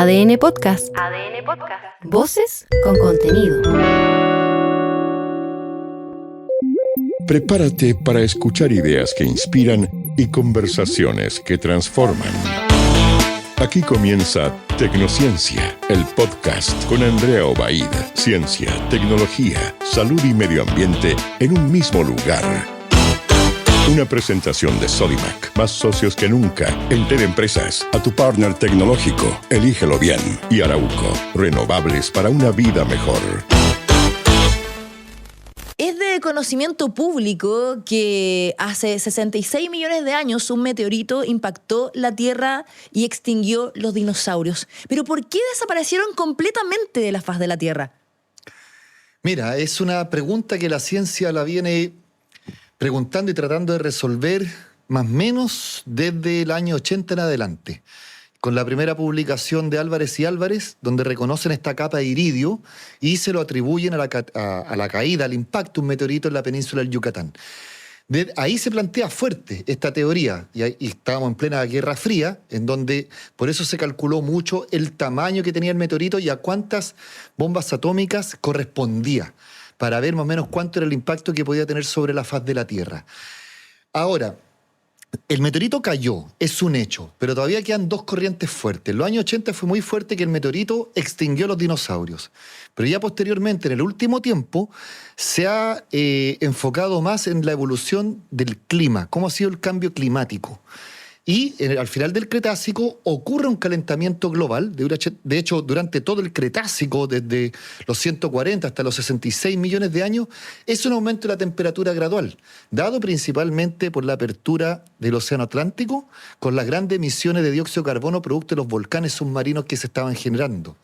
ADN Podcast. ADN Podcast. Voces con contenido. Prepárate para escuchar ideas que inspiran y conversaciones que transforman. Aquí comienza Tecnociencia, el podcast con Andrea Obaid. Ciencia, tecnología, salud y medio ambiente en un mismo lugar. Una presentación de Sodimac, más socios que nunca. Enter Empresas, a tu partner tecnológico. Elígelo bien. Y Arauco, renovables para una vida mejor. Es de conocimiento público que hace 66 millones de años un meteorito impactó la Tierra y extinguió los dinosaurios. Pero ¿por qué desaparecieron completamente de la faz de la Tierra? Mira, es una pregunta que la ciencia la viene preguntando y tratando de resolver más o menos desde el año 80 en adelante, con la primera publicación de Álvarez y Álvarez, donde reconocen esta capa de iridio y se lo atribuyen a la caída, al impacto de un meteorito en la península del Yucatán. Ahí se plantea fuerte esta teoría, y estábamos en plena Guerra Fría, en donde por eso se calculó mucho el tamaño que tenía el meteorito y a cuántas bombas atómicas correspondía, para ver más o menos cuánto era el impacto que podía tener sobre la faz de la Tierra. Ahora, el meteorito cayó, es un hecho, pero todavía quedan dos corrientes fuertes. En los años 80 fue muy fuerte que el meteorito extinguió los dinosaurios, pero ya posteriormente, en el último tiempo, se ha enfocado más en la evolución del clima, cómo ha sido el cambio climático. Y al final del Cretácico ocurre un calentamiento global. De hecho, durante todo el Cretácico, desde los 140 hasta los 66 millones de años, es un aumento de la temperatura gradual, dado principalmente por la apertura del Océano Atlántico, con las grandes emisiones de dióxido de carbono producto de los volcanes submarinos que se estaban generando.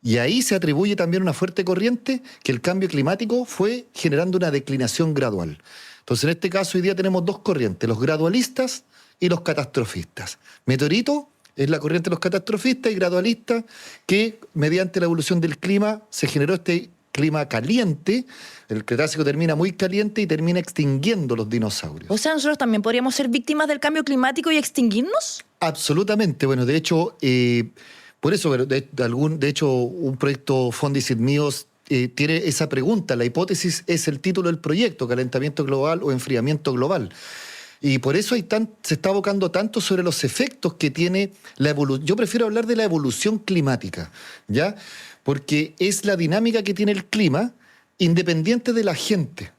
Y ahí se atribuye también una fuerte corriente que el cambio climático fue generando una declinación gradual. Entonces, en este caso, hoy día tenemos dos corrientes, los gradualistas y los catastrofistas. Meteorito es la corriente de los catastrofistas y gradualistas, que mediante la evolución del clima se generó este clima caliente. El Cretácico termina muy caliente y termina extinguiendo los dinosaurios. O sea, ¿nosotros también podríamos ser víctimas del cambio climático y extinguirnos? Absolutamente. Bueno, de hecho, por eso, de hecho, un proyecto Fondisit míos tiene esa pregunta. La hipótesis es el título del proyecto, calentamiento global o enfriamiento global. Y por eso se está abocando tanto sobre los efectos que tiene la evolución. Yo prefiero hablar de la evolución climática, ¿ya? Porque es la dinámica que tiene el clima independiente de la gente.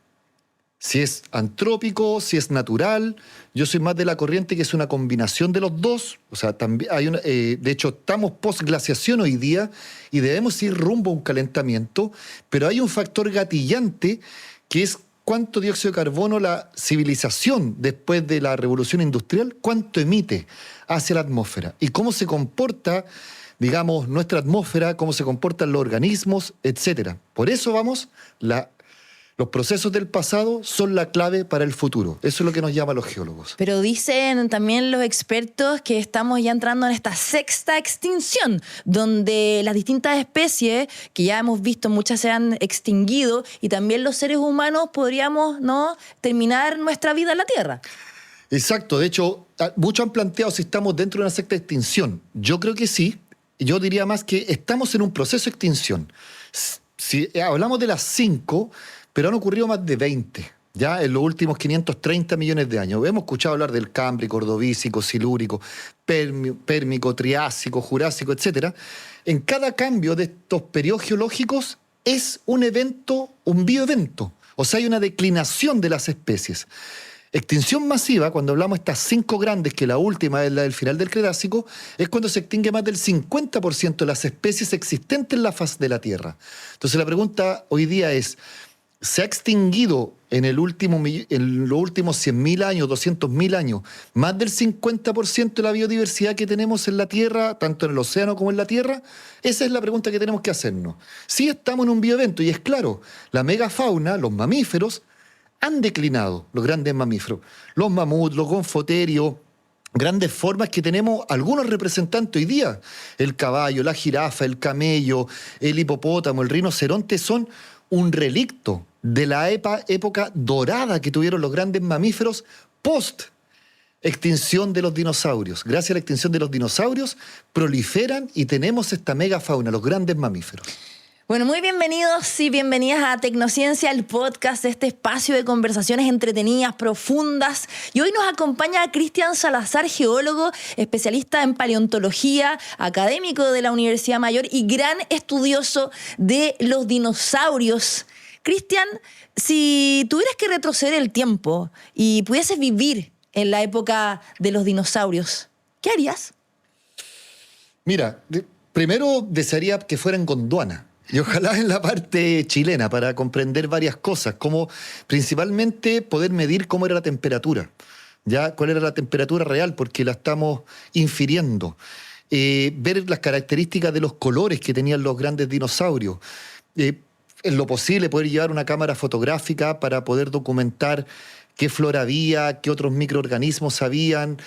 Si es antrópico, si es natural. Yo soy más de la corriente que es una combinación de los dos. O sea, también hay de hecho, estamos post-glaciación hoy día y debemos ir rumbo a un calentamiento, pero hay un factor gatillante que es cuánto dióxido de carbono la civilización, después de la revolución industrial, cuánto emite hacia la atmósfera y cómo se comporta, digamos, nuestra atmósfera, cómo se comportan los organismos, etc. Por eso los procesos del pasado son la clave para el futuro. Eso es lo que nos llaman los geólogos. Pero dicen también los expertos que estamos ya entrando en esta sexta extinción, donde las distintas especies, que ya hemos visto, muchas se han extinguido, y también los seres humanos podríamos, ¿no?, terminar nuestra vida en la Tierra. Exacto. De hecho, muchos han planteado si estamos dentro de una sexta extinción. Yo creo que sí. Yo diría más que estamos en un proceso de extinción. Si hablamos de las 5... pero han ocurrido más de 20, ya en los últimos 530 millones de años. Hemos escuchado hablar del Cámbrico, Ordovícico, Silúrico, Pérmico, Triásico, Jurásico, etc. En cada cambio de estos periodos geológicos es un evento, un bioevento. O sea, hay una declinación de las especies. Extinción masiva, cuando hablamos de estas 5 grandes, que la última es la del final del Cretácico, es cuando se extingue más del 50% de las especies existentes en la faz de la Tierra. Entonces la pregunta hoy día es, ¿se ha extinguido en los últimos 100.000 años, 200.000 años, más del 50% de la biodiversidad que tenemos en la Tierra, tanto en el océano como en la Tierra? Esa es la pregunta que tenemos que hacernos. Sí estamos en un bioevento, y es claro, la megafauna, los mamíferos, han declinado, los grandes mamíferos. Los mamuts, los gonfoterios, grandes formas que tenemos algunos representantes hoy día. El caballo, la jirafa, el camello, el hipopótamo, el rinoceronte son un relicto de la época dorada que tuvieron los grandes mamíferos post extinción de los dinosaurios. Gracias a la extinción de los dinosaurios, proliferan y tenemos esta megafauna, los grandes mamíferos. Bueno, muy bienvenidos y bienvenidas a Tecnociencia, el podcast, este espacio de conversaciones entretenidas, profundas. Y hoy nos acompaña Cristian Salazar, geólogo, especialista en paleontología, académico de la Universidad Mayor y gran estudioso de los dinosaurios. Cristian, si tuvieras que retroceder el tiempo y pudieses vivir en la época de los dinosaurios, ¿qué harías? Mira, primero desearía que fuera en Gondwana. Y ojalá en la parte chilena para comprender varias cosas, como principalmente poder medir cómo era la temperatura, ya cuál era la temperatura real, porque la estamos infiriendo. Ver las características de los colores que tenían los grandes dinosaurios. En lo posible poder llevar una cámara fotográfica para poder documentar qué flora había, qué otros microorganismos habían,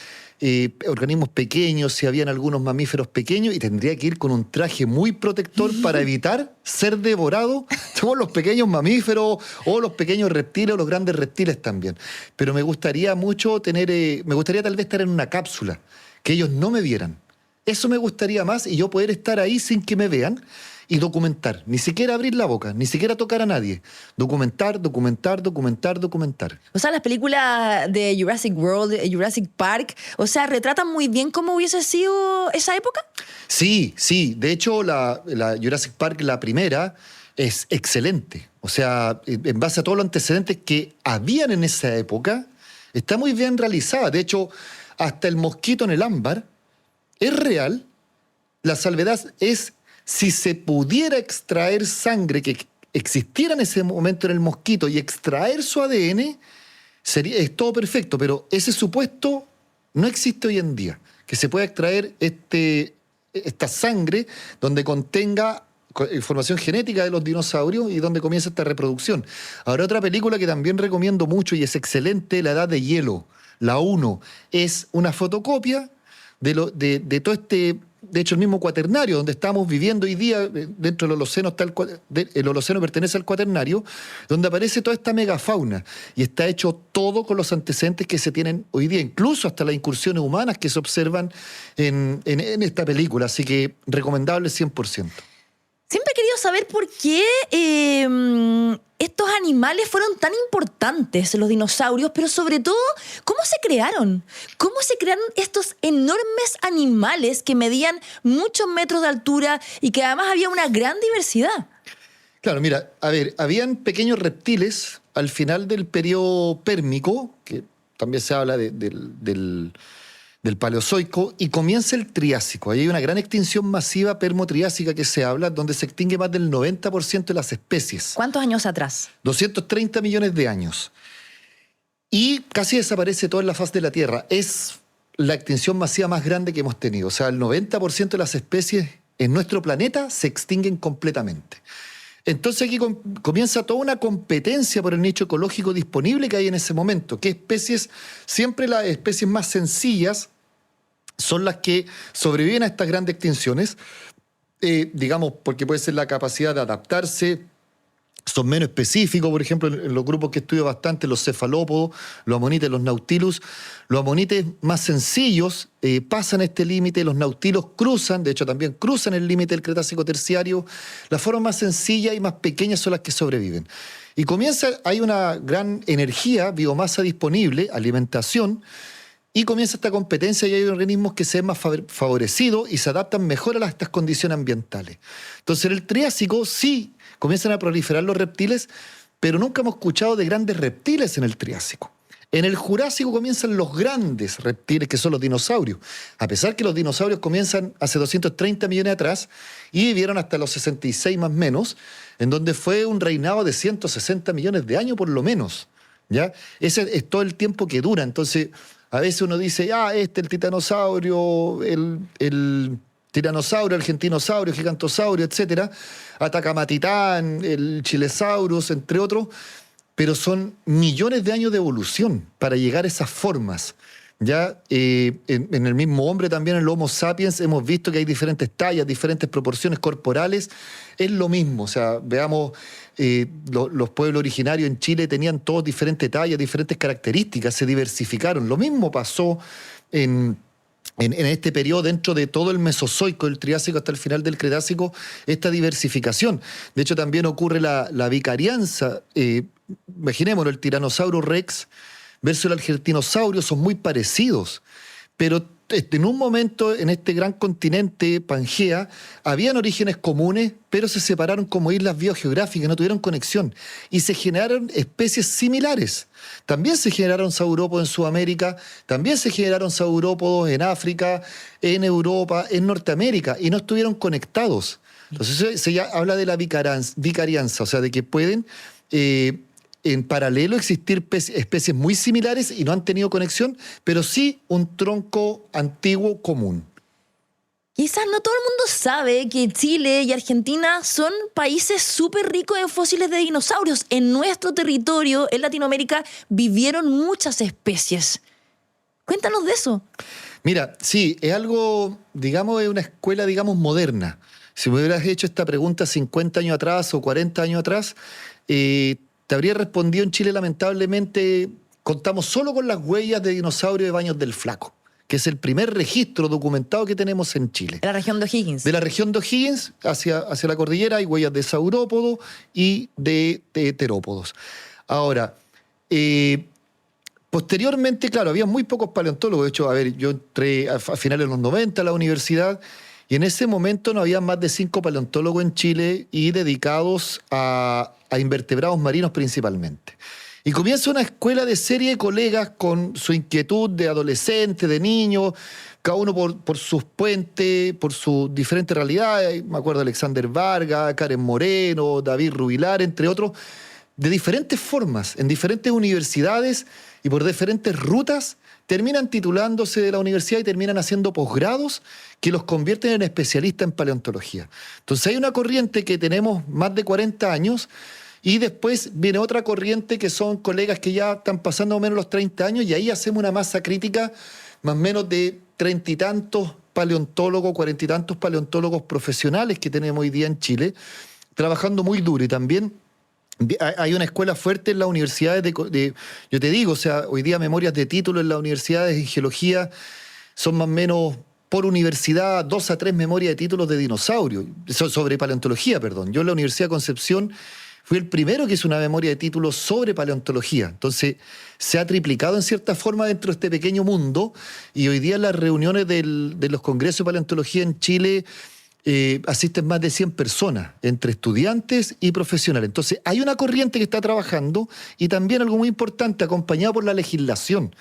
organismos pequeños, si habían algunos mamíferos pequeños, y tendría que ir con un traje muy protector para evitar ser devorado por los pequeños mamíferos o los pequeños reptiles o los grandes reptiles también. Pero me gustaría mucho me gustaría tal vez estar en una cápsula, que ellos no me vieran. Eso me gustaría más, y yo poder estar ahí sin que me vean y documentar. Ni siquiera abrir la boca, ni siquiera tocar a nadie. Documentar. O sea, las películas de Jurassic World, Jurassic Park, o sea, retratan muy bien cómo hubiese sido esa época. Sí. De hecho, la Jurassic Park, la primera, es excelente. O sea, en base a todos los antecedentes que habían en esa época, está muy bien realizada. De hecho, hasta el mosquito en el ámbar es real. La salvedad es si se pudiera extraer sangre que existiera en ese momento en el mosquito y extraer su ADN, es todo perfecto, pero ese supuesto no existe hoy en día, que se pueda extraer esta sangre donde contenga información genética de los dinosaurios y donde comienza esta reproducción. Ahora, otra película que también recomiendo mucho y es excelente, La Edad de Hielo, la 1, es una fotocopia de todo este. De hecho, el mismo cuaternario donde estamos viviendo hoy día, dentro del Holoceno, el Holoceno pertenece al cuaternario, donde aparece toda esta megafauna. Y está hecho todo con los antecedentes que se tienen hoy día, incluso hasta las incursiones humanas que se observan en esta película. Así que recomendable 100%. Siempre he querido saber por qué estos animales fueron tan importantes, los dinosaurios, pero sobre todo, ¿cómo se crearon? ¿Cómo se crearon estos enormes animales que medían muchos metros de altura y que además había una gran diversidad? Claro, mira, a ver, habían pequeños reptiles al final del periodo pérmico, que también se habla del Paleozoico, y comienza el Triásico. Ahí hay una gran extinción masiva permotriásica que se habla, donde se extingue más del 90% de las especies. ¿Cuántos años atrás? 230 millones de años. Y casi desaparece toda la faz de la Tierra. Es la extinción masiva más grande que hemos tenido. O sea, el 90% de las especies en nuestro planeta se extinguen completamente. Entonces aquí comienza toda una competencia por el nicho ecológico disponible que hay en ese momento. ¿Qué especies? Siempre las especies más sencillas son las que sobreviven a estas grandes extinciones, digamos, porque puede ser la capacidad de adaptarse, son menos específicos, por ejemplo, en los grupos que estudio bastante, los cefalópodos, los amonites, los nautilus. Los amonites más sencillos pasan este límite, los nautilos cruzan, de hecho también cruzan el límite del Cretácico terciario. Las formas más sencillas y más pequeñas son las que sobreviven. Y hay una gran energía, biomasa disponible, alimentación, y comienza esta competencia y hay organismos que se ven más favorecidos y se adaptan mejor a estas condiciones ambientales. Entonces en el Triásico sí comienzan a proliferar los reptiles, pero nunca hemos escuchado de grandes reptiles en el Triásico. En el Jurásico comienzan los grandes reptiles, que son los dinosaurios. A pesar que los dinosaurios comienzan hace 230 millones atrás y vivieron hasta los 66 más menos, en donde fue un reinado de 160 millones de años por lo menos. ¿Ya? Ese es todo el tiempo que dura. Entonces, a veces uno dice, el titanosaurio, el tiranosaurio, el gentinosaurio, gigantosaurio, etcétera, Atacamatitán, el Chilesaurus, entre otros, pero son millones de años de evolución para llegar a esas formas. Ya en el mismo hombre también, en el Homo sapiens, hemos visto que hay diferentes tallas, diferentes proporciones corporales. Es lo mismo, o sea, veamos, los pueblos originarios en Chile tenían todos diferentes tallas, diferentes características, se diversificaron. Lo mismo pasó en este periodo, dentro de todo el Mesozoico, el Triásico hasta el final del Cretácico, esta diversificación. De hecho, también ocurre la vicarianza. Imaginémonos, el Tiranosaurio Rex versus el Argentinosaurio son muy parecidos, pero en un momento en este gran continente Pangea habían orígenes comunes, pero se separaron como islas biogeográficas, no tuvieron conexión y se generaron especies similares. También se generaron saurópodos en Sudamérica, también se generaron saurópodos en África, en Europa, en Norteamérica, y no estuvieron conectados. Entonces se ya habla de la vicarianza, o sea, de que pueden en paralelo existir especies muy similares y no han tenido conexión, pero sí un tronco antiguo común. Quizás no todo el mundo sabe que Chile y Argentina son países súper ricos en fósiles de dinosaurios. En nuestro territorio, en Latinoamérica, vivieron muchas especies. Cuéntanos de eso. Mira, sí, es algo, digamos, es una escuela, digamos, moderna. Si me hubieras hecho esta pregunta 50 años atrás o 40 años atrás, te habría respondido: en Chile, lamentablemente, contamos solo con las huellas de dinosaurio de Baños del Flaco, que es el primer registro documentado que tenemos en Chile. De la región de O'Higgins. De la región de O'Higgins hacia la cordillera hay huellas de saurópodo y de terópodos. Ahora, posteriormente, claro, había muy pocos paleontólogos. De hecho, a ver, yo entré a finales de los 90 a la universidad y en ese momento no había más de 5 paleontólogos en Chile y dedicados a invertebrados marinos principalmente. Y comienza una escuela de serie de colegas con su inquietud de adolescentes, de niños, cada uno por sus puentes, por sus diferentes realidades. Me acuerdo de Alexander Vargas, Karen Moreno, David Rubilar, entre otros, de diferentes formas, en diferentes universidades y por diferentes rutas, terminan titulándose de la universidad y terminan haciendo posgrados que los convierten en especialistas en paleontología. Entonces hay una corriente que tenemos más de 40 años y después viene otra corriente que son colegas que ya están pasando más o menos los 30 años y ahí hacemos una masa crítica más o menos de 30 y tantos paleontólogos, 40 y tantos paleontólogos profesionales que tenemos hoy día en Chile, trabajando muy duro. Y también hay una escuela fuerte en las universidades yo te digo, o sea, hoy día memorias de título en las universidades en geología son más o menos por universidad 2 a 3 memorias de títulos de dinosaurio, sobre paleontología, perdón. Yo en la Universidad de Concepción fui el primero que hizo una memoria de títulos sobre paleontología. Entonces, se ha triplicado en cierta forma dentro de este pequeño mundo y hoy día en las reuniones de los congresos de paleontología en Chile asisten más de 100 personas, entre estudiantes y profesionales. Entonces, hay una corriente que está trabajando y también algo muy importante, acompañado por la legislación.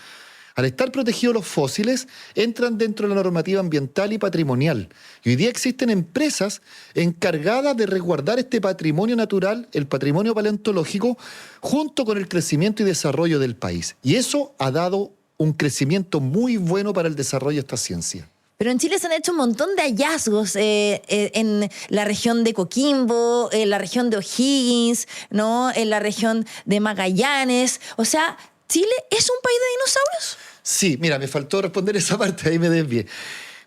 Al estar protegidos los fósiles, entran dentro de la normativa ambiental y patrimonial. Y hoy día existen empresas encargadas de resguardar este patrimonio natural, el patrimonio paleontológico, junto con el crecimiento y desarrollo del país. Y eso ha dado un crecimiento muy bueno para el desarrollo de esta ciencia. Pero en Chile se han hecho un montón de hallazgos en la región de Coquimbo, en la región de O'Higgins, ¿no? En la región de Magallanes. O sea, ¿Chile es un país de dinosaurios? Sí, mira, me faltó responder esa parte, ahí me desvié.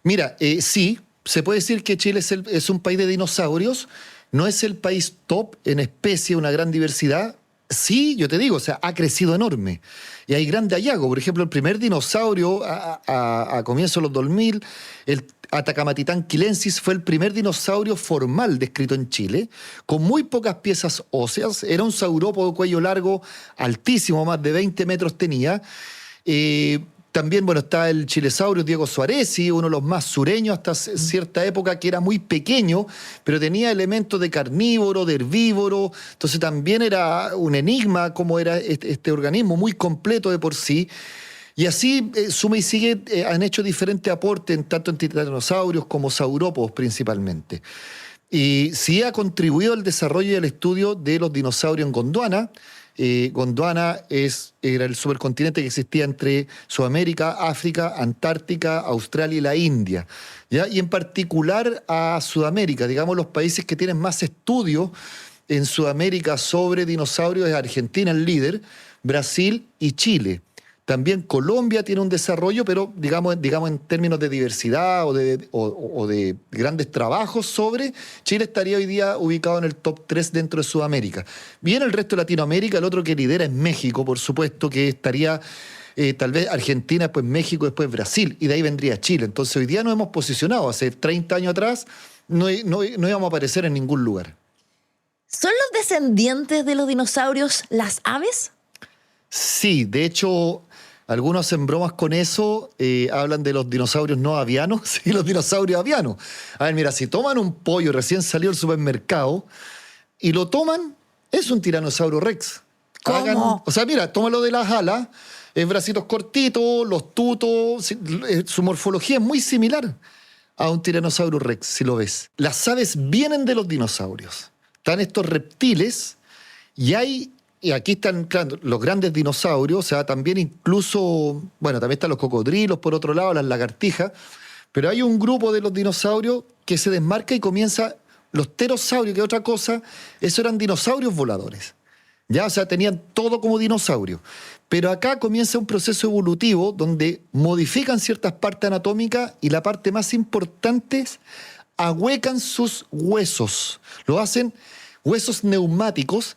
Mira, sí, se puede decir que Chile es un país de dinosaurios. No es el país top en especie, una gran diversidad. Sí, yo te digo, o sea, ha crecido enorme. Y hay grandes hallazgos. Por ejemplo, el primer dinosaurio a comienzos de los 2000, el Atacamatitán quilensis, fue el primer dinosaurio formal descrito en Chile, con muy pocas piezas óseas. Era un saurópodo de cuello largo, altísimo, más de 20 metros tenía. También, bueno, está el Chilesaurio Diego Suárez, uno de los más sureños hasta cierta época, que era muy pequeño, pero tenía elementos de carnívoro, de herbívoro. Entonces también era un enigma cómo era este organismo, muy completo de por sí. Y así, suma y sigue, han hecho diferentes aportes, tanto en titanosaurios como saurópodos principalmente. Y sí ha contribuido al desarrollo y al estudio de los dinosaurios en Gondwana. Gondwana era el supercontinente que existía entre Sudamérica, África, Antártica, Australia y la India, ¿ya? Y en particular a Sudamérica, digamos, los países que tienen más estudios en Sudamérica sobre dinosaurios es Argentina, el líder, Brasil y Chile. También Colombia tiene un desarrollo, pero digamos en términos de diversidad o de grandes trabajos sobre, Chile estaría hoy día ubicado en el top 3 dentro de Sudamérica. Bien el resto de Latinoamérica, el otro que lidera es México, por supuesto, que estaría tal vez Argentina, después México, después Brasil, y de ahí vendría Chile. Entonces hoy día nos hemos posicionado, hace 30 años atrás no íbamos a aparecer en ningún lugar. ¿Son los descendientes de los dinosaurios las aves? Sí, de hecho, algunos hacen bromas con eso, hablan de los dinosaurios no avianos y los dinosaurios avianos. A ver, mira, si toman un pollo recién salió del supermercado y lo toman, es un tiranosaurio rex. ¿Cómo? O sea, mira, tómalo de las alas, bracitos cortitos, los tutos, su morfología es muy similar a un tiranosaurio rex, si lo ves. Las aves vienen de los dinosaurios. Están estos reptiles y aquí están, claro, los grandes dinosaurios, o sea, también incluso, bueno, también están los cocodrilos, por otro lado, las lagartijas, pero hay un grupo de los dinosaurios que se desmarca y comienza, los pterosaurios, que es otra cosa, esos eran dinosaurios voladores, ¿ya? O sea, tenían todo como dinosaurio. Pero acá comienza un proceso evolutivo donde modifican ciertas partes anatómicas y la parte más importante es ahuecan sus huesos, lo hacen huesos neumáticos,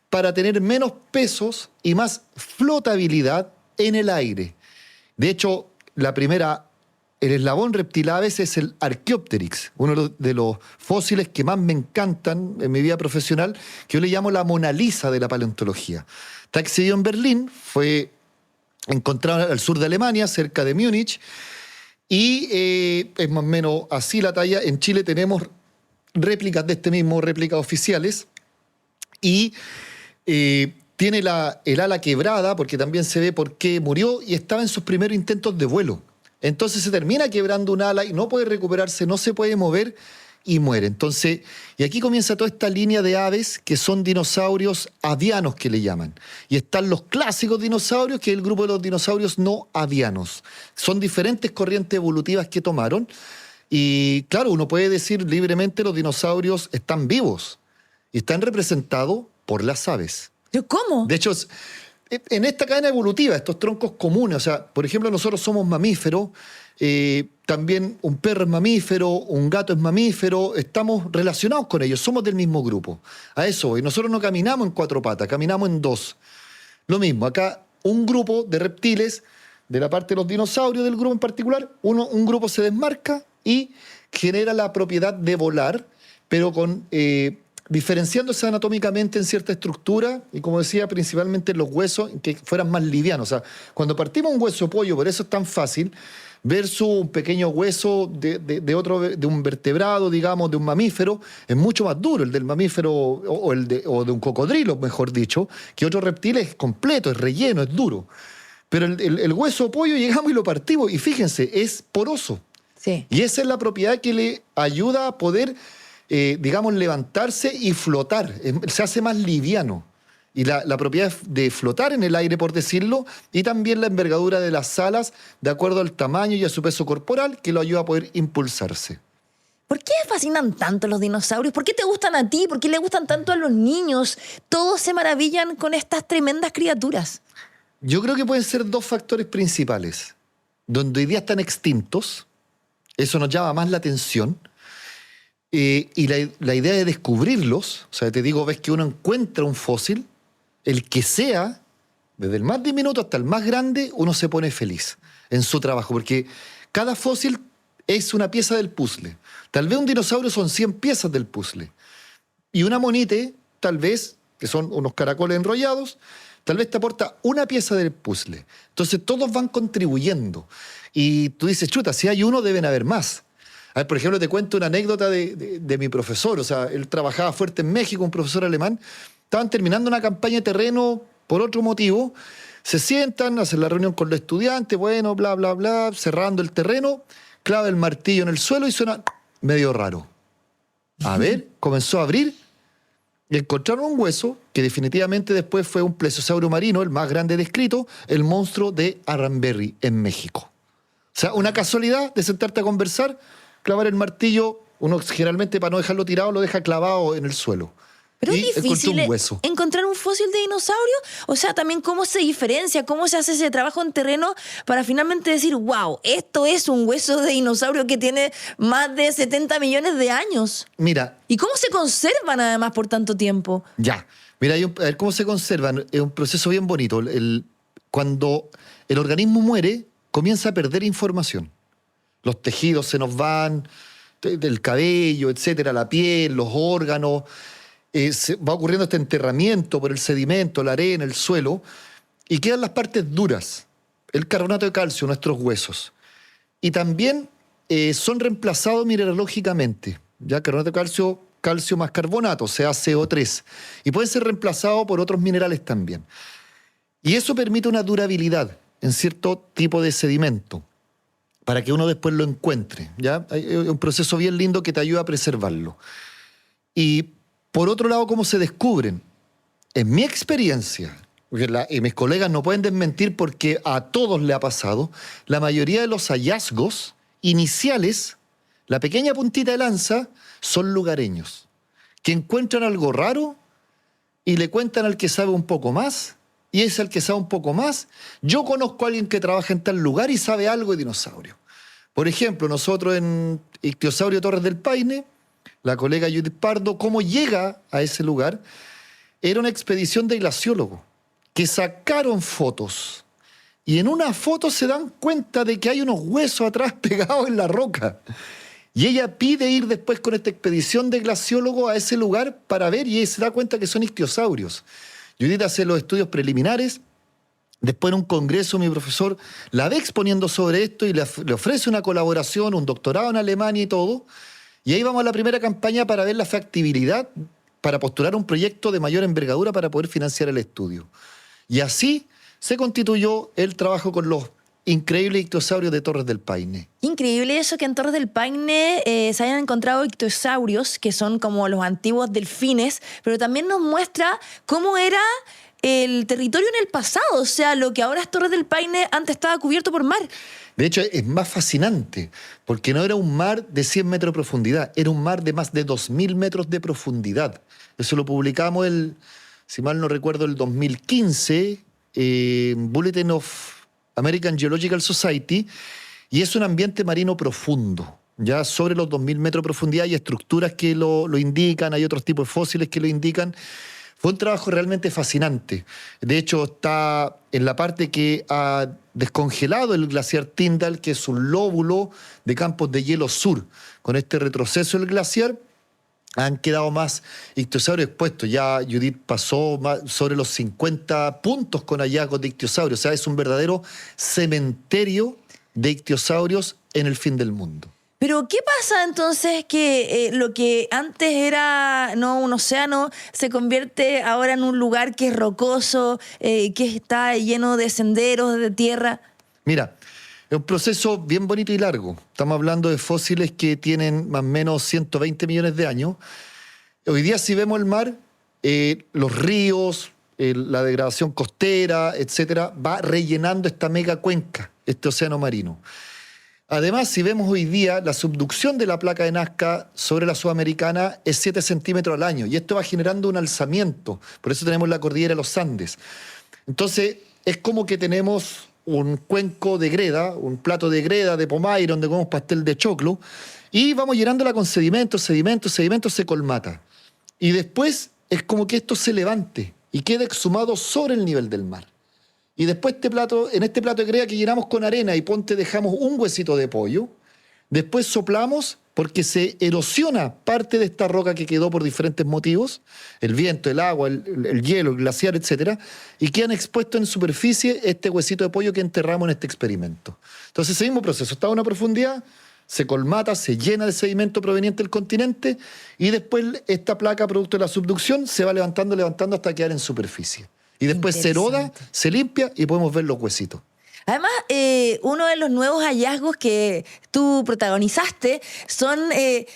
para tener menos pesos y más flotabilidad en el aire. De hecho, el eslabón reptilaves es el Archaeopteryx, uno de los fósiles que más me encantan en mi vida profesional, que yo le llamo la Mona Lisa de la paleontología. Está exhibido en Berlín, fue encontrado al sur de Alemania, cerca de Múnich, y es más o menos así la talla. En Chile tenemos réplicas de este mismo, réplicas oficiales, y tiene el ala quebrada, porque también se ve por qué murió, y estaba en sus primeros intentos de vuelo. Entonces se termina quebrando un ala y no puede recuperarse, no se puede mover y muere. Entonces, y aquí comienza toda esta línea de aves que son dinosaurios avianos, que le llaman. Y están los clásicos dinosaurios, que es el grupo de los dinosaurios no avianos. Son diferentes corrientes evolutivas que tomaron. Y claro, uno puede decir libremente los dinosaurios están vivos y están representados por las aves. ¿Pero cómo? De hecho, en esta cadena evolutiva, estos troncos comunes, o sea, por ejemplo, nosotros somos mamíferos, también un perro es mamífero, un gato es mamífero, estamos relacionados con ellos, somos del mismo grupo. A eso voy. Nosotros no caminamos en 4 patas, caminamos en 2. Lo mismo, acá un grupo de reptiles, de la parte de los dinosaurios del grupo en particular, un grupo se desmarca y genera la propiedad de volar, pero con diferenciándose anatómicamente en cierta estructura y, como decía, principalmente en los huesos, que fueran más livianos. O sea, cuando partimos un hueso de pollo, por eso es tan fácil, versus un pequeño hueso de un vertebrado, digamos, de un mamífero, es mucho más duro el del mamífero o de un cocodrilo, mejor dicho, que otro reptil es completo, es relleno, es duro. Pero el hueso de pollo llegamos y lo partimos y fíjense, es poroso. Sí. Y esa es la propiedad que le ayuda a poder, digamos, levantarse y flotar. Se hace más liviano. Y la propiedad de flotar en el aire, por decirlo, y también la envergadura de las alas, de acuerdo al tamaño y a su peso corporal, que lo ayuda a poder impulsarse. ¿Por qué fascinan tanto los dinosaurios? ¿Por qué te gustan a ti? ¿Por qué le gustan tanto a los niños? Todos se maravillan con estas tremendas criaturas. Yo creo que pueden ser 2 factores principales. Donde hoy día están extintos, eso nos llama más la atención. Y la idea de descubrirlos, o sea, te digo, ves que uno encuentra un fósil, el que sea, desde el más diminuto hasta el más grande, uno se pone feliz en su trabajo, porque cada fósil es una pieza del puzzle. Tal vez un dinosaurio son 100 piezas del puzzle. Y una monite, tal vez, que son unos caracoles enrollados, tal vez te aporta una pieza del puzzle. Entonces todos van contribuyendo. Y tú dices, chuta, si hay uno, deben haber más. A ver, por ejemplo, te cuento una anécdota de mi profesor. O sea, él trabajaba fuerte en México, un profesor alemán. Estaban terminando una campaña de terreno por otro motivo. Se sientan, hacen la reunión con los estudiantes, bueno, bla, bla, bla, cerrando el terreno, clava el martillo en el suelo y suena medio raro. A ver, comenzó a abrir y encontraron un hueso que definitivamente después fue un plesiosaurio marino, el más grande descrito, el monstruo de Arranberry, en México. O sea, una casualidad de sentarte a conversar, clavar el martillo, uno generalmente para no dejarlo tirado lo deja clavado en el suelo. Pero y es encontró difícil un hueso. encontrar un fósil de dinosaurio. O sea, también cómo se diferencia, cómo se hace ese trabajo en terreno para finalmente decir, wow, esto es un hueso de dinosaurio que tiene más de 70 millones de años. Mira, ¿Y cómo se conservan además por tanto tiempo? ya. Mira, a ver cómo se conservan. Es un proceso bien bonito. Cuando el organismo muere, comienza a perder información. Los tejidos se nos van, del cabello, etcétera, la piel, los órganos. Se va ocurriendo este enterramiento por el sedimento, la arena, el suelo, y quedan las partes duras, el carbonato de calcio, nuestros huesos. Y también son reemplazados mineralógicamente. Ya carbonato de calcio, calcio más carbonato, o sea, CO3. Y pueden ser reemplazados por otros minerales también. Y eso permite una durabilidad en cierto tipo de sedimento, para que uno después lo encuentre. ¿Ya? Es un proceso bien lindo que te ayuda a preservarlo. Y por otro lado, ¿cómo se descubren? En mi experiencia, y mis colegas no pueden desmentir porque a todos le ha pasado, la mayoría de los hallazgos iniciales, la pequeña puntita de lanza, son lugareños, que encuentran algo raro y le cuentan al que sabe un poco más, y es al que sabe un poco más. Yo conozco a alguien que trabaja en tal lugar y sabe algo de dinosaurio. Por ejemplo, nosotros en Ictiosaurio Torres del Paine, la colega Judith Pardo, ¿cómo llega a ese lugar? Era una expedición de glaciólogos que sacaron fotos. Y en una foto se dan cuenta de que hay unos huesos atrás pegados en la roca. Y ella pide ir después con esta expedición de glaciólogos a ese lugar para ver, y ella se da cuenta que son ictiosaurios. Judith hace los estudios preliminares. Después en un congreso mi profesor la ve exponiendo sobre esto y le ofrece una colaboración, un doctorado en Alemania y todo. Y ahí vamos a la primera campaña para ver la factibilidad, para postular un proyecto de mayor envergadura para poder financiar el estudio. Y así se constituyó el trabajo con los increíbles ictiosaurios de Torres del Paine. Increíble eso que en Torres del Paine se hayan encontrado ictiosaurios, que son como los antiguos delfines, pero también nos muestra cómo era el territorio en el pasado. O sea, lo que ahora es Torres del Paine antes estaba cubierto por mar. De hecho, es más fascinante, porque no era un mar de 100 metros de profundidad, era un mar de más de 2.000 metros de profundidad. Eso lo publicamos, si mal no recuerdo, el 2015, Bulletin of American Geological Society, y es un ambiente marino profundo. Ya sobre los 2.000 metros de profundidad hay estructuras que lo indican, hay otros tipos de fósiles que lo indican. Fue un trabajo realmente fascinante. De hecho, está en la parte que ha descongelado el glaciar Tyndall, que es un lóbulo de campos de hielo sur. Con este retroceso del glaciar han quedado más ictiosaurios expuestos. Ya Judith pasó sobre los 50 puntos con hallazgos de ictiosaurios. O sea, es un verdadero cementerio de ictiosaurios en el fin del mundo. Pero ¿qué pasa entonces que lo que antes era un océano se convierte ahora en un lugar que es rocoso, que está lleno de senderos, de tierra? Mira, es un proceso bien bonito y largo. Estamos hablando de fósiles que tienen más o menos 120 millones de años. Hoy día si vemos el mar, los ríos, la degradación costera, etcétera, va rellenando esta mega cuenca, este océano marino. Además, si vemos hoy día, la subducción de la placa de Nazca sobre la sudamericana es 7 centímetros al año, y esto va generando un alzamiento. Por eso tenemos la cordillera de los Andes. Entonces, es como que tenemos un cuenco de greda, un plato de greda, de Pomaire, donde comemos pastel de choclo, y vamos llenándola con sedimentos, se colmata. Y después es como que esto se levante y quede exhumado sobre el nivel del mar. Y después en este plato de greda que llenamos con arena y dejamos un huesito de pollo, después soplamos porque se erosiona parte de esta roca que quedó por diferentes motivos, el viento, el agua, el hielo, el glaciar, etc. Y quedan expuestos en superficie este huesito de pollo que enterramos en este experimento. Entonces ese mismo proceso está a una profundidad, se colmata, se llena de sedimento proveniente del continente y después esta placa, producto de la subducción, se va levantando hasta quedar en superficie. Y después se eroda, se limpia y podemos ver los huesitos. Además, uno de los nuevos hallazgos que tú protagonizaste son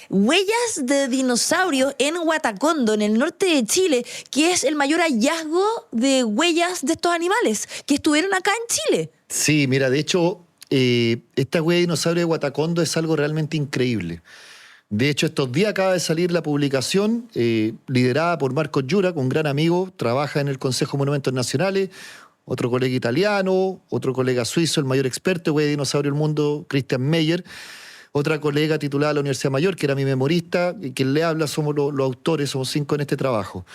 huellas de dinosaurios en Huatacondo, en el norte de Chile, que es el mayor hallazgo de huellas de estos animales que estuvieron acá en Chile. Sí, mira, de hecho, esta huella de dinosaurio de Huatacondo es algo realmente increíble. De hecho, estos días acaba de salir la publicación liderada por Marco Giura, un gran amigo, trabaja en el Consejo de Monumentos Nacionales, otro colega italiano, otro colega suizo, el mayor experto en huellas de dinosaurio del mundo, Christian Meyer, otra colega titulada de la Universidad Mayor, que era mi memorista, y quien le habla, somos los autores, somos 5 en este trabajo.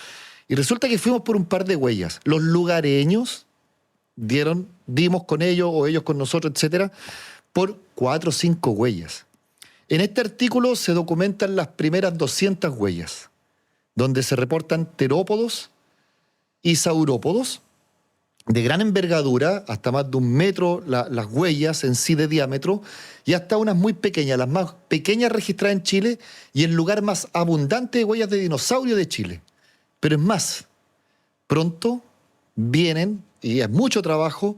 Y resulta que fuimos por un par de huellas. Los lugareños dimos con ellos, o ellos con nosotros, etcétera, por 4 o 5 huellas. En este artículo se documentan las primeras 200 huellas, donde se reportan terópodos y saurópodos, de gran envergadura, hasta más de 1 metro las huellas en sí de diámetro, y hasta unas muy pequeñas, las más pequeñas registradas en Chile, y el lugar más abundante de huellas de dinosaurio de Chile. Pero es más, pronto vienen, y es mucho trabajo,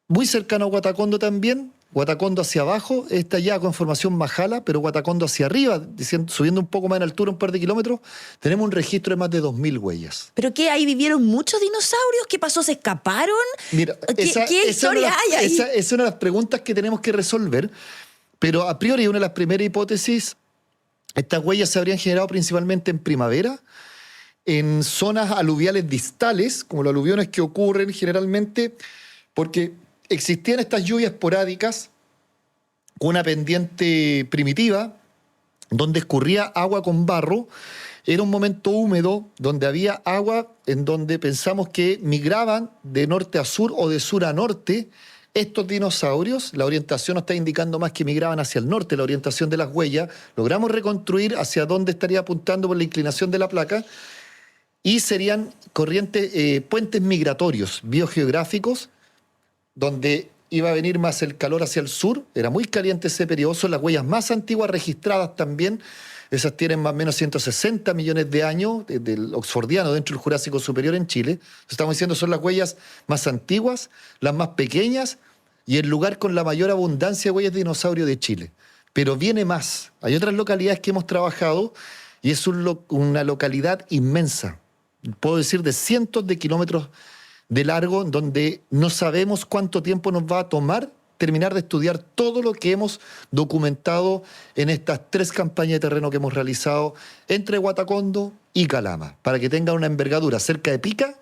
muy cercano a Guatacondo también. Guatacondo hacia abajo está ya con formación Majala, pero Guatacondo hacia arriba, subiendo un poco más en altura, un par de kilómetros, tenemos un registro de más de 2.000 huellas. ¿Pero qué? ¿Ahí vivieron muchos dinosaurios? ¿Qué pasó? ¿Se escaparon? Mira, ¿Qué historia hay ahí? Esa es una de las preguntas que tenemos que resolver, pero a priori una de las primeras hipótesis, estas huellas se habrían generado principalmente en primavera, en zonas aluviales distales, como los aluviones que ocurren generalmente, porque existían estas lluvias esporádicas con una pendiente primitiva donde escurría agua con barro. Era un momento húmedo donde había agua en donde pensamos que migraban de norte a sur o de sur a norte estos dinosaurios. La orientación nos está indicando más que migraban hacia el norte, la orientación de las huellas. Logramos reconstruir hacia dónde estaría apuntando por la inclinación de la placa y serían puentes migratorios biogeográficos donde iba a venir más el calor hacia el sur. Era muy caliente ese periodo. Son las huellas más antiguas registradas también. Esas tienen más o menos 160 millones de años, del oxfordiano, dentro del Jurásico Superior en Chile. Estamos diciendo son las huellas más antiguas, las más pequeñas y el lugar con la mayor abundancia de huellas de dinosaurio de Chile. Pero viene más. Hay otras localidades que hemos trabajado y es una localidad inmensa. Puedo decir de cientos de kilómetros de largo, donde no sabemos cuánto tiempo nos va a tomar terminar de estudiar todo lo que hemos documentado en estas 3 campañas de terreno que hemos realizado entre Guatacondo y Calama, para que tengan una envergadura cerca de Pica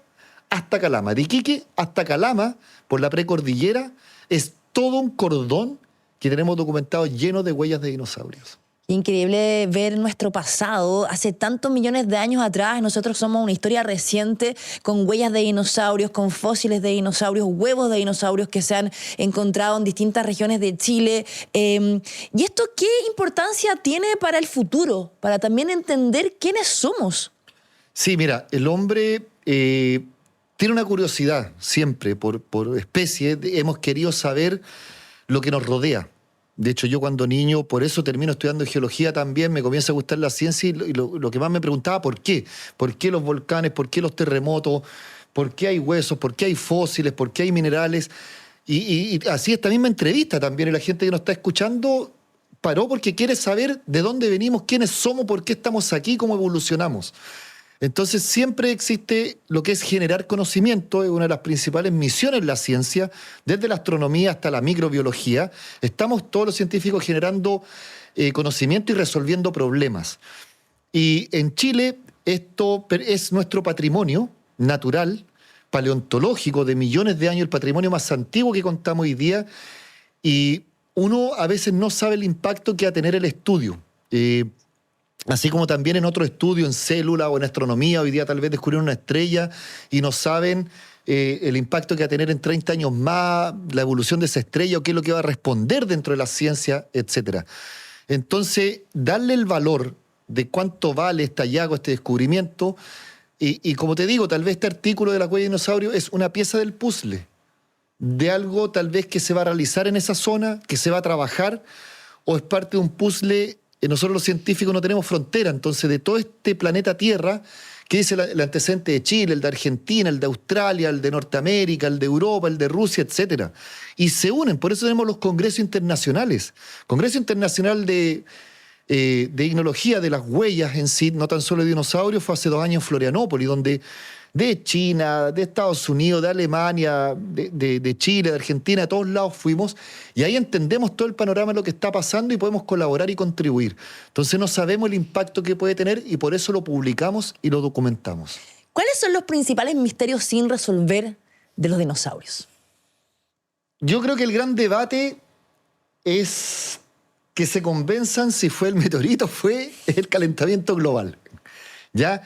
hasta Calama, de Iquique hasta Calama, por la precordillera, es todo un cordón que tenemos documentado lleno de huellas de dinosaurios. Increíble ver nuestro pasado. Hace tantos millones de años atrás, nosotros somos una historia reciente con huellas de dinosaurios, con fósiles de dinosaurios, huevos de dinosaurios que se han encontrado en distintas regiones de Chile. ¿Y esto qué importancia tiene para el futuro? Para también entender quiénes somos. Sí, mira, el hombre tiene una curiosidad siempre por especie. Hemos querido saber lo que nos rodea. De hecho, yo cuando niño, por eso termino estudiando geología también, me comienza a gustar la ciencia y lo que más me preguntaba, ¿por qué? ¿Por qué los volcanes? ¿Por qué los terremotos? ¿Por qué hay huesos? ¿Por qué hay fósiles? ¿Por qué hay minerales? Y así esta misma entrevista también, y la gente que nos está escuchando paró porque quiere saber de dónde venimos, quiénes somos, por qué estamos aquí, cómo evolucionamos. Entonces siempre existe lo que es generar conocimiento, es una de las principales misiones de la ciencia, desde la astronomía hasta la microbiología. Estamos todos los científicos generando conocimiento y resolviendo problemas. Y en Chile esto es nuestro patrimonio natural, paleontológico de millones de años, el patrimonio más antiguo que contamos hoy día, y uno a veces no sabe el impacto que va a tener el estudio. Así como también en otro estudio, en célula o en astronomía, hoy día tal vez descubrieron una estrella y no saben el impacto que va a tener en 30 años más, la evolución de esa estrella o qué es lo que va a responder dentro de la ciencia, etc. Entonces, darle el valor de cuánto vale este hallazgo, este descubrimiento, y como te digo, tal vez este artículo de la huella de dinosaurio es una pieza del puzzle, de algo tal vez que se va a realizar en esa zona, que se va a trabajar, o es parte de un puzzle. Nosotros los científicos no tenemos frontera, entonces de todo este planeta Tierra, que dice el antecedente de Chile, el de Argentina, el de Australia, el de Norteamérica, el de Europa, el de Rusia, etc. Y se unen, por eso tenemos los congresos internacionales. Congreso Internacional de Ignología de las Huellas en sí, no tan solo de dinosaurios, fue hace 2 años en Florianópolis, donde de China, de Estados Unidos, de Alemania, de Chile, de Argentina, de todos lados fuimos, y ahí entendemos todo el panorama de lo que está pasando y podemos colaborar y contribuir. Entonces no sabemos el impacto que puede tener y por eso lo publicamos y lo documentamos. ¿Cuáles son los principales misterios sin resolver de los dinosaurios? Yo creo que el gran debate es que se convenzan si fue el meteorito o fue el calentamiento global. ¿Ya?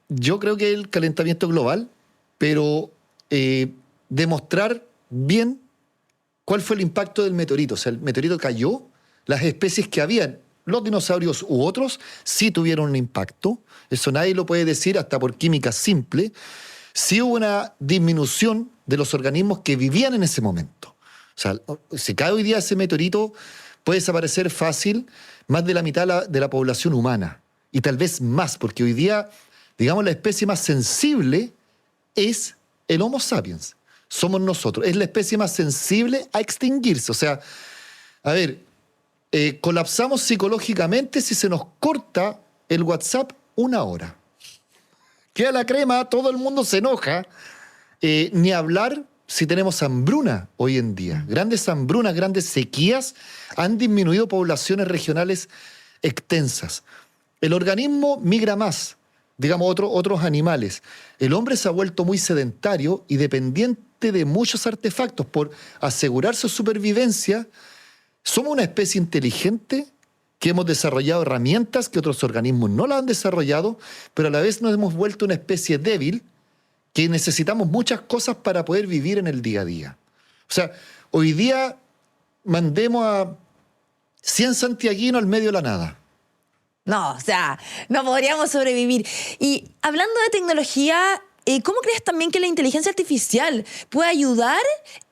Yo creo que el calentamiento global, pero demostrar bien cuál fue el impacto del meteorito. O sea, el meteorito cayó, las especies que habían, los dinosaurios u otros, sí tuvieron un impacto. Eso nadie lo puede decir hasta por química simple. Sí hubo una disminución de los organismos que vivían en ese momento. O sea, si cae hoy día ese meteorito, puede desaparecer fácil más de la mitad de la población humana. Y tal vez más, porque hoy día, digamos, la especie más sensible es el Homo sapiens. Somos nosotros. Es la especie más sensible a extinguirse. O sea, a ver, colapsamos psicológicamente si se nos corta el WhatsApp 1 hora. Queda la crema, todo el mundo se enoja. Ni hablar si tenemos hambruna hoy en día. Grandes hambrunas, grandes sequías han disminuido poblaciones regionales extensas. El organismo migra más, digamos, otros animales. El hombre se ha vuelto muy sedentario y dependiente de muchos artefactos por asegurar su supervivencia. Somos una especie inteligente que hemos desarrollado herramientas que otros organismos no la han desarrollado, pero a la vez nos hemos vuelto una especie débil que necesitamos muchas cosas para poder vivir en el día a día. O sea, hoy día mandemos a 100 santiaguinos al medio de la nada. No, o sea, no podríamos sobrevivir. Y hablando de tecnología, ¿cómo crees también que la inteligencia artificial puede ayudar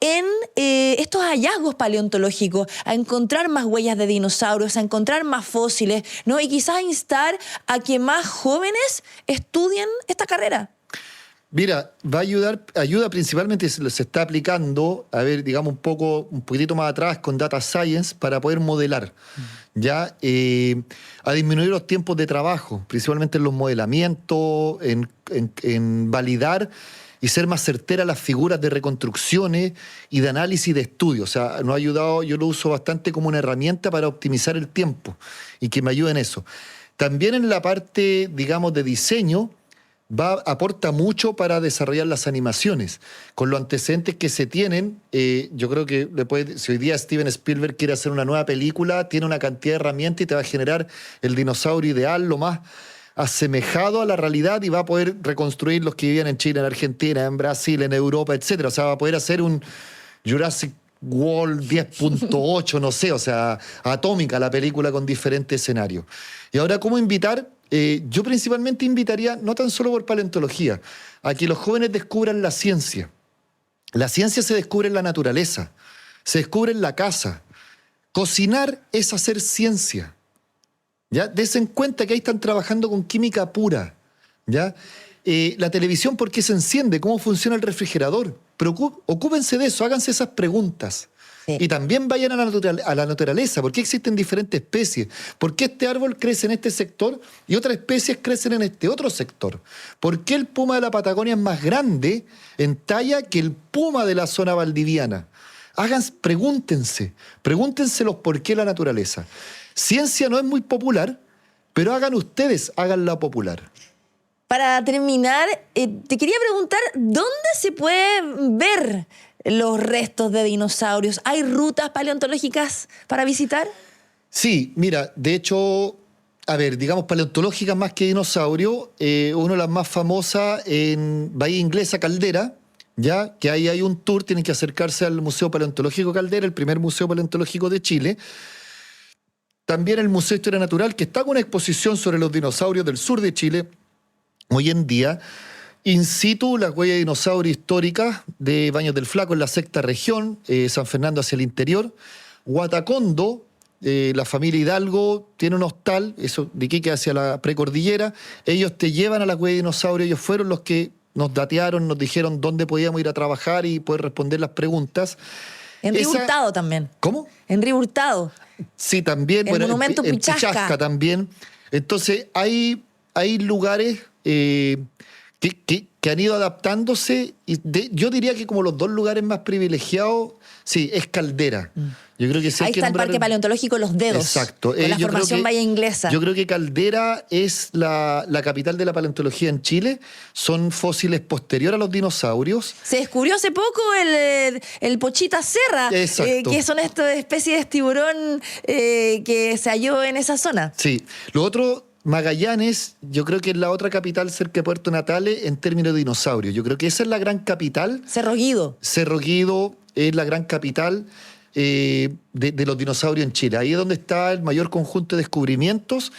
en estos hallazgos paleontológicos, a encontrar más huellas de dinosaurios, a encontrar más fósiles, ¿no? Y quizás instar a que más jóvenes estudien esta carrera? Mira, va a ayuda principalmente, se está aplicando, a ver, digamos un poquitito más atrás con Data Science para poder modelar, ¿ya? A disminuir los tiempos de trabajo, principalmente en los modelamientos, en validar y ser más certera las figuras de reconstrucciones y de análisis de estudio. O sea, nos ha ayudado, yo lo uso bastante como una herramienta para optimizar el tiempo y que me ayude en eso. También en la parte, digamos, de diseño, aporta mucho para desarrollar las animaciones. Con los antecedentes que se tienen, yo creo que si hoy día Steven Spielberg quiere hacer una nueva película, tiene una cantidad de herramientas y te va a generar el dinosaurio ideal, lo más asemejado a la realidad, y va a poder reconstruir los que vivían en Chile, en Argentina, en Brasil, en Europa, etc. O sea, va a poder hacer un Jurassic World 10.8, no sé, o sea, atómica la película con diferentes escenarios. Y ahora, ¿cómo invitar? Yo principalmente invitaría, no tan solo por paleontología, a que los jóvenes descubran la ciencia. La ciencia se descubre en la naturaleza, se descubre en la casa. Cocinar es hacer ciencia. ¿Ya? Desen en cuenta que ahí están trabajando con química pura. ¿Ya? La televisión, ¿por qué se enciende? ¿Cómo funciona el refrigerador? Ocúpense de eso, háganse esas preguntas. Sí. Y también vayan a la naturaleza. ¿Por qué existen diferentes especies? ¿Por qué este árbol crece en este sector y otras especies crecen en este otro sector? ¿Por qué el puma de la Patagonia es más grande en talla que el puma de la zona valdiviana? Pregúntense los por qué la naturaleza. Ciencia no es muy popular, pero háganla popular. Para terminar, te quería preguntar, ¿dónde se puede ver los restos de dinosaurios? ¿Hay rutas paleontológicas para visitar? Sí, mira, de hecho, a ver, digamos paleontológicas más que dinosaurio, una de las más famosas en Bahía Inglesa, Caldera, ya que ahí hay un tour, tienen que acercarse al Museo Paleontológico Caldera, el primer museo paleontológico de Chile. También el Museo de Historia Natural, que está con una exposición sobre los dinosaurios del sur de Chile. Hoy en día, in situ, las huellas de dinosaurio históricas de Baños del Flaco en la sexta región, San Fernando hacia el interior. Huatacondo, la familia Hidalgo tiene un hostal, eso de Iquique hacia la precordillera. Ellos te llevan a las huellas de dinosaurio, ellos fueron los que nos datearon, nos dijeron dónde podíamos ir a trabajar y poder responder las preguntas. En Río Hurtado también. ¿Cómo? En Río Hurtado. Sí, también. El monumento Pichasca también. Entonces, hay lugares que han ido adaptándose. Y yo diría que como los dos lugares más privilegiados, sí, es Caldera. Yo creo que sí hay Ahí que está el nombrar Parque Paleontológico Los Dedos. Exacto. Con la yo creo formación que- Valle Inglesa. Yo creo que Caldera es la capital de la paleontología en Chile. Son fósiles posteriores a los dinosaurios. Se descubrió hace poco el Pochita Serra, Exacto. que son estas especies de tiburón que se halló en esa zona. Sí. Lo otro, Magallanes, yo creo que es la otra capital cerca de Puerto Natales en términos de dinosaurios. Yo creo que esa es la gran capital. Cerro Guido. Cerro Guido es la gran capital de los dinosaurios en Chile. Ahí es donde está el mayor conjunto de descubrimientos.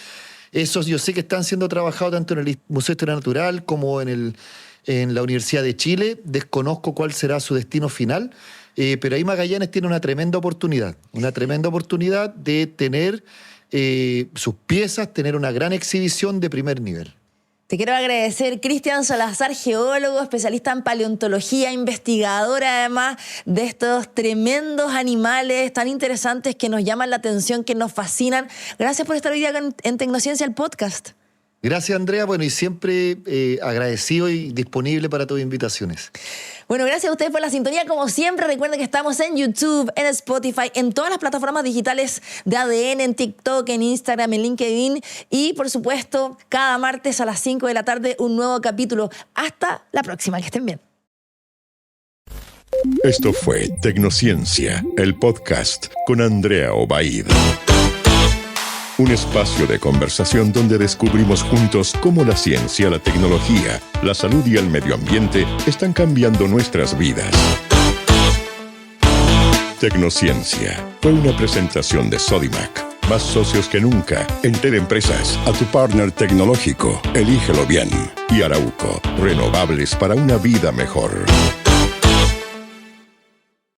Esos yo sé que están siendo trabajados tanto en el Museo de Historia Natural como en la Universidad de Chile. Desconozco cuál será su destino final, pero ahí Magallanes tiene una tremenda oportunidad de tener sus piezas, tener una gran exhibición de primer nivel. Te quiero agradecer, Cristian Salazar, geólogo, especialista en paleontología, investigador además de estos tremendos animales tan interesantes que nos llaman la atención, que nos fascinan. Gracias por estar hoy día en Tecnociencia, el podcast. Gracias, Andrea. Bueno, y siempre agradecido y disponible para tus invitaciones. Bueno, gracias a ustedes por la sintonía. Como siempre, recuerden que estamos en YouTube, en Spotify, en todas las plataformas digitales de ADN, en TikTok, en Instagram, en LinkedIn. Y, por supuesto, cada martes a las 5 de la tarde, un nuevo capítulo. Hasta la próxima. Que estén bien. Esto fue Tecnociencia, el podcast con Andrea Obaid. Un espacio de conversación donde descubrimos juntos cómo la ciencia, la tecnología, la salud y el medio ambiente están cambiando nuestras vidas. Tecnociencia fue una presentación de Sodimac. Más socios que nunca. Entel Empresas, a tu partner tecnológico. Elígelo bien. Y Arauco, renovables para una vida mejor.